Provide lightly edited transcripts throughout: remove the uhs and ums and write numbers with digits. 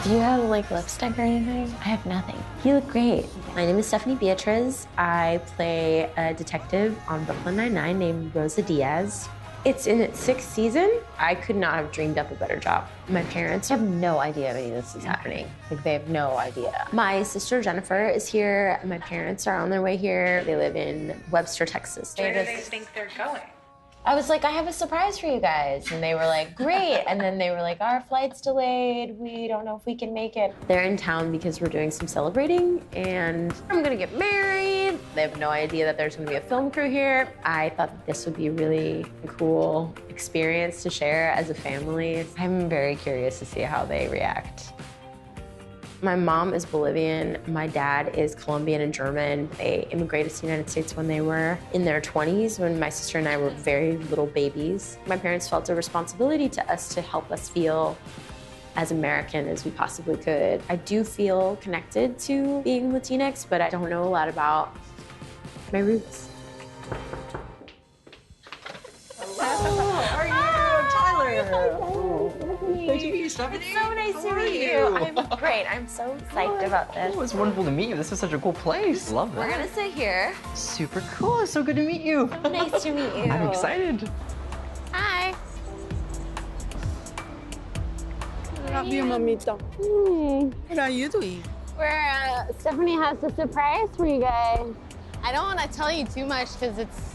Do you have like lipstick or anything? I have nothing. You look great. My name is Stephanie Beatriz. I play a detective on Brooklyn Nine-Nine named Rosa Diaz. It's in its 6th season. I could not have dreamed up a better job. My parents have no idea any of this is happening. Like, they have no idea. My sister Jennifer is here. My parents are on their way here. They live in Webster, Texas. Where do they think they're going? I was like, I have a surprise for you guys. And they were like, great. And then they were like, our flight's delayed. We don't know if we can make it. They're in town because we're doing some celebrating and I'm gonna get married. They have no idea that there's gonna be a film crew here. I thought this would be a really cool experience to share as a family. I'm very curious to see how they react. My mom is Bolivian, my dad is Colombian and German. They immigrated to the United States when they were in their 20s, when my sister and I were very little babies. My parents felt a responsibility to us to help us feel as American as we possibly could. I do feel connected to being Latinx, but I don't know a lot about my roots. Hello, how are you? Tyler. Nice to meet you, Stephanie. It's so nice to meet you. I'm great. I'm so psyched about this. Oh, it's wonderful to meet you. This is such a cool place. Love that. We're gonna sit here. Super cool. It's so good to meet you. Nice to meet you. I'm excited. Hi. Love you, Mamita. What are you doing? Stephanie has a surprise for you guys. I don't want to tell you too much because it's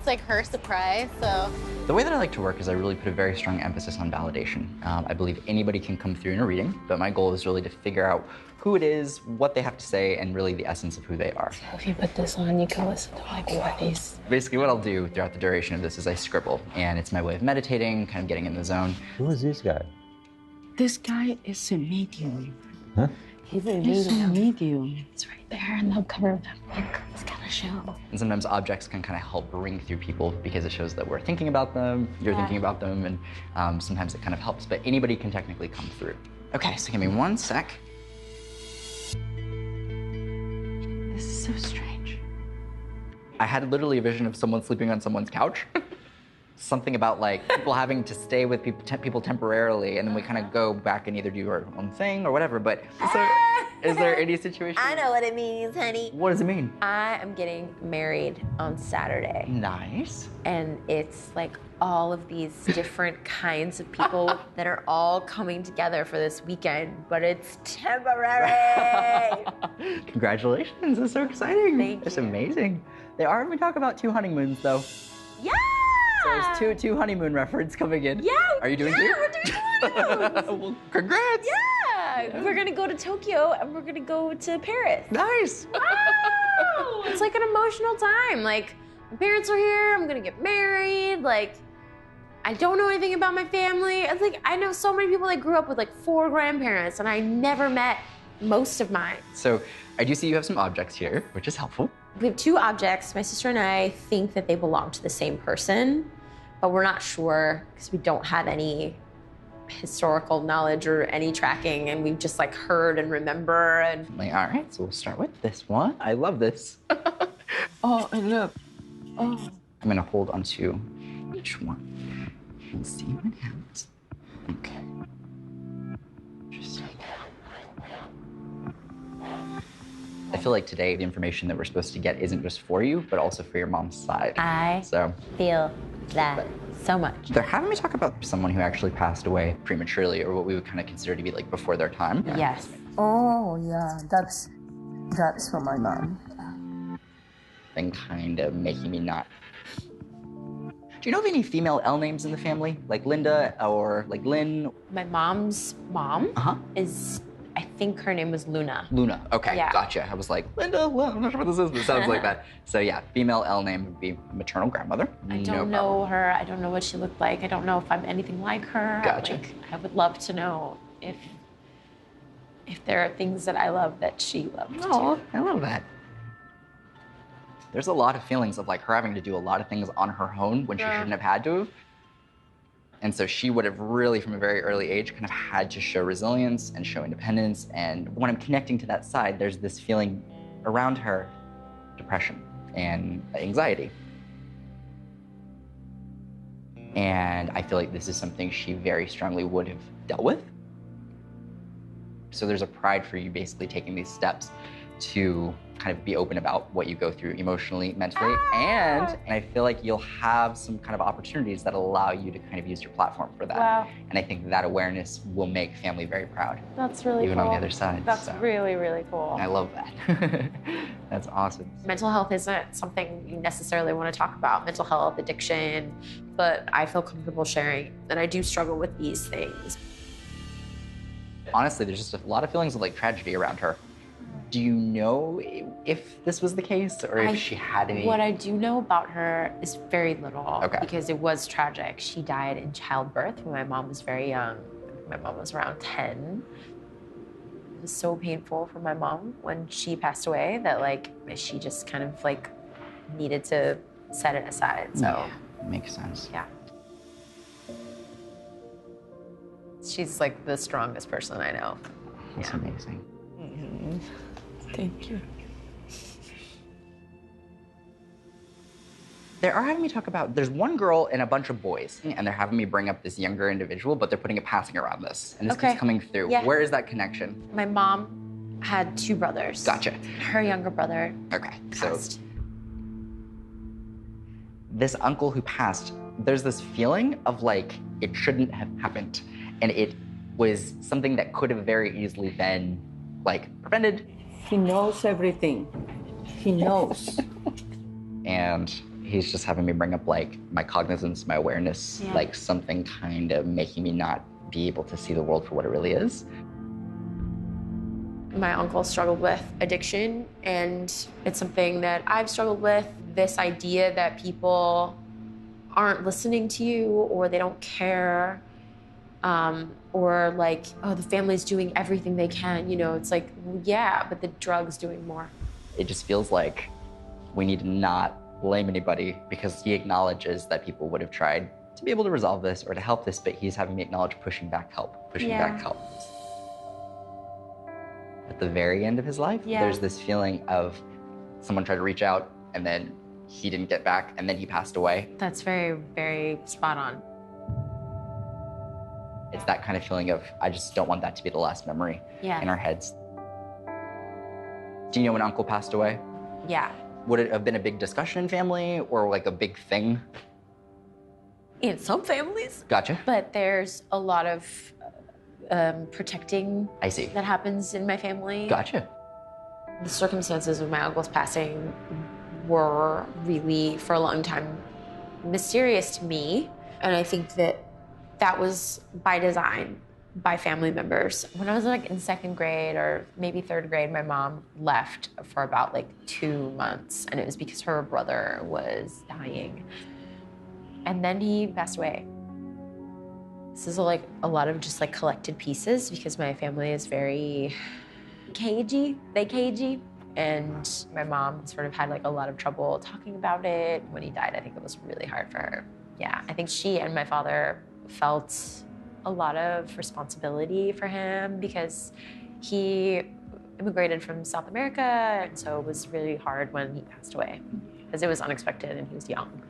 like her surprise, so. The way that I like to work is I really put a very strong emphasis on validation. I believe anybody can come through in a reading, but my goal is really to figure out who it is, what they have to say, and really the essence of who they are. So if you put this on, you can listen to like what these. Basically what I'll do throughout the duration of this is I scribble, and it's my way of meditating, kind of getting in the zone. Who is this guy? This guy is a medium. Huh? He's a He's a medium. It's right there in the cover of that book. It's got a show. And sometimes objects can kind of help ring through people because it shows that we're thinking about them, you're thinking about them, and sometimes it kind of helps, but anybody can technically come through. Okay, so give me one sec. This is so strange. I had literally a vision of someone sleeping on someone's couch. Something about like people having to stay with people temporarily, and then we kind of go back and either do our own thing or whatever, but is there any situation? I know what it means, honey. What does it mean? I am getting married on Saturday. Nice. And it's like all of these different kinds of people that are all coming together for this weekend, but it's temporary. Congratulations, that's so exciting. Thank It's you. amazing. They are, we talk about 2 honeymoons though. Yeah! So there's two honeymoon reference coming in. Yeah! Are you doing yeah, two? we're doing honeymoons. Well, congrats. Yeah! We're gonna go to Tokyo and we're gonna go to Paris. Nice. Wow! It's like an emotional time. Like, my parents are here, I'm gonna get married, like, I don't know anything about my family. It's like, I know so many people that grew up with like 4 grandparents and I never met most of mine. So I do see you have some objects here, which is helpful. We have 2 objects. My sister and I think that they belong to the same person, but we're not sure because we don't have any historical knowledge or any tracking, and we've just like heard and remember. And Like, all right, so we'll start with this one. I love this. Oh, and look. Oh. I'm gonna hold onto each one and see what happens. Okay. Just like that. I feel like today the information that we're supposed to get isn't just for you, but also for your mom's side. I So feel that so much. they're having me talk about someone who actually passed away prematurely, or what we would kind of consider to be like before their time. Yes. Oh, yeah, that's for my mom. And kind of making me not. Do you know of any female L names in the family? Like Linda or like Lynn? My mom's mom Uh-huh. is, I think her name was Luna. Luna. Okay, Yeah. gotcha. I was like, Linda, well, I'm not sure what this is, but it sounds like that. So yeah, female L name would be maternal grandmother. I don't know her. I don't know what she looked like. I don't know if I'm anything like her. Gotcha. Like, I would love to know if there are things that I love that she loved Oh, too. I love that. There's a lot of feelings of like her having to do a lot of things on her own when she shouldn't have had to. And so she would have really, from a very early age, kind of had to show resilience and show independence. And when I'm connecting to that side, there's this feeling around her, depression and anxiety. And I feel like this is something she very strongly would have dealt with. So there's a pride for you basically taking these steps to kind of be open about what you go through emotionally, mentally, and I feel like you'll have some kind of opportunities that allow you to kind of use your platform for that. Wow. And I think that awareness will make family very proud. That's really even cool. on the other side. That's really, really cool. I love that. That's awesome. Mental health isn't something you necessarily want to talk about, mental health, addiction, but I feel comfortable sharing that I do struggle with these things. Honestly, there's just a lot of feelings of like tragedy around her. Do you know if this was the case or if she had any? What I do know about her is very little because it was tragic. She died in childbirth when my mom was very young. My mom was around 10. It was so painful for my mom when she passed away that like she just kind of like needed to set it aside. So yeah, makes sense. Yeah. She's like the strongest person I know. That's amazing. Mm-hmm. Thank you. They are having me talk about, there's one girl and a bunch of boys, and they're having me bring up this younger individual, but they're putting a passing around this, and this keeps coming through. Yeah. Where is that connection? My mom had 2 brothers. Gotcha. Her younger brother passed. So this uncle who passed, there's this feeling of like it shouldn't have happened, and it was something that could have very easily been like prevented. He knows everything. He knows. And he's just having me bring up like my cognizance, my awareness, like something kind of making me not be able to see the world for what it really is. My uncle struggled with addiction, and it's something that I've struggled with, this idea that people aren't listening to you or they don't care. Or like, oh, the family's doing everything they can. You know, it's like, well, yeah, but the drug's doing more. It just feels like we need to not blame anybody because he acknowledges that people would have tried to be able to resolve this or to help this, but he's having me acknowledge pushing back help, pushing back help. At the very end of his life, there's this feeling of someone tried to reach out and then he didn't get back and then he passed away. That's very, very spot on. It's that kind of feeling of, I just don't want that to be the last memory in our heads. Do you know when Uncle passed away? Yeah. Would it have been a big discussion in family or like a big thing? In some families. Gotcha. But there's a lot of protecting that happens in my family. Gotcha. The circumstances of my uncle's passing were really, for a long time, mysterious to me. And I think that that was by design, by family members. When I was like in 2nd grade or maybe 3rd grade, my mom left for about like 2 months, and it was because her brother was dying. And then he passed away. This is like a lot of just like collected pieces because my family is very cagey, and my mom sort of had like a lot of trouble talking about it. When he died, I think it was really hard for her. Yeah, I think she and my father felt a lot of responsibility for him because he immigrated from South America, and so it was really hard when he passed away because it was unexpected and he was young.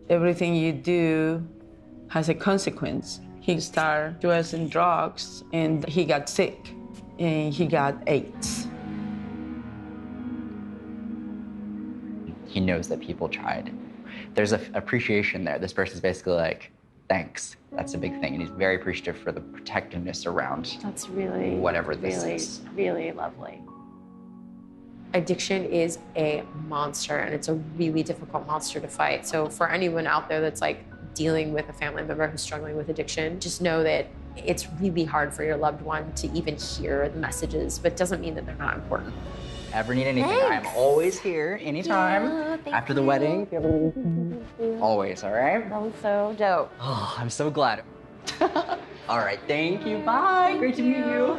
Everything you do has a consequence. He started using drugs and he got sick and he got AIDS. He knows that people tried. There's an appreciation there. This person's basically like, thanks. That's a big thing. And he's very appreciative for the protectiveness around That's really, whatever this is. Really lovely. Addiction is a monster, and it's a really difficult monster to fight. So for anyone out there that's like dealing with a family member who's struggling with addiction, just know that it's really hard for your loved one to even hear the messages, but it doesn't mean that they're not important. Ever need anything, I'm always here, anytime. After the wedding, if you ever need anything, always, all right? That was so dope. Oh, I'm so glad. All right, thank you, bye. Great to meet you.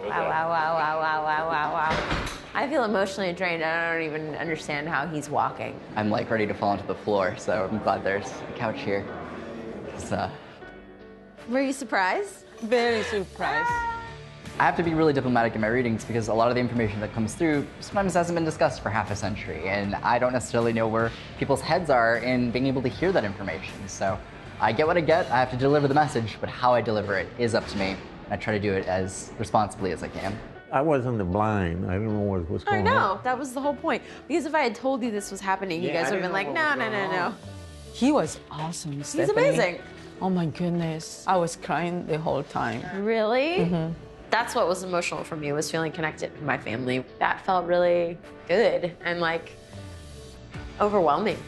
Wow. I feel emotionally drained. I don't even understand how he's walking. I'm like ready to fall onto the floor, so I'm glad there's a couch here. Were you surprised? Very surprised. I have to be really diplomatic in my readings because a lot of the information that comes through sometimes hasn't been discussed for half a century, and I don't necessarily know where people's heads are in being able to hear that information. So I get what I get, I have to deliver the message, but how I deliver it is up to me. I try to do it as responsibly as I can. I wasn't blind. I don't know what was going on. I know, that was the whole point. Because if I had told you this was happening, you guys would have been like, no, no, no, no. He was awesome, He's Stephanie. amazing. Oh my goodness. I was crying the whole time. Really? Mm-hmm. That's what was emotional for me, was feeling connected to my family. That felt really good and like overwhelming.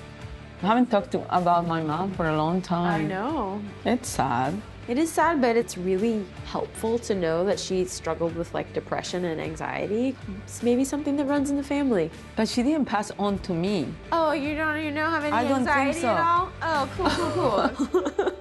I haven't talked about my mom for a long time. I know. It's sad. It is sad, but it's really helpful to know that she struggled with like depression and anxiety. It's maybe something that runs in the family. But she didn't pass on to me. Oh, you don't have any I don't think anxiety so. at all? Oh, cool, cool, cool.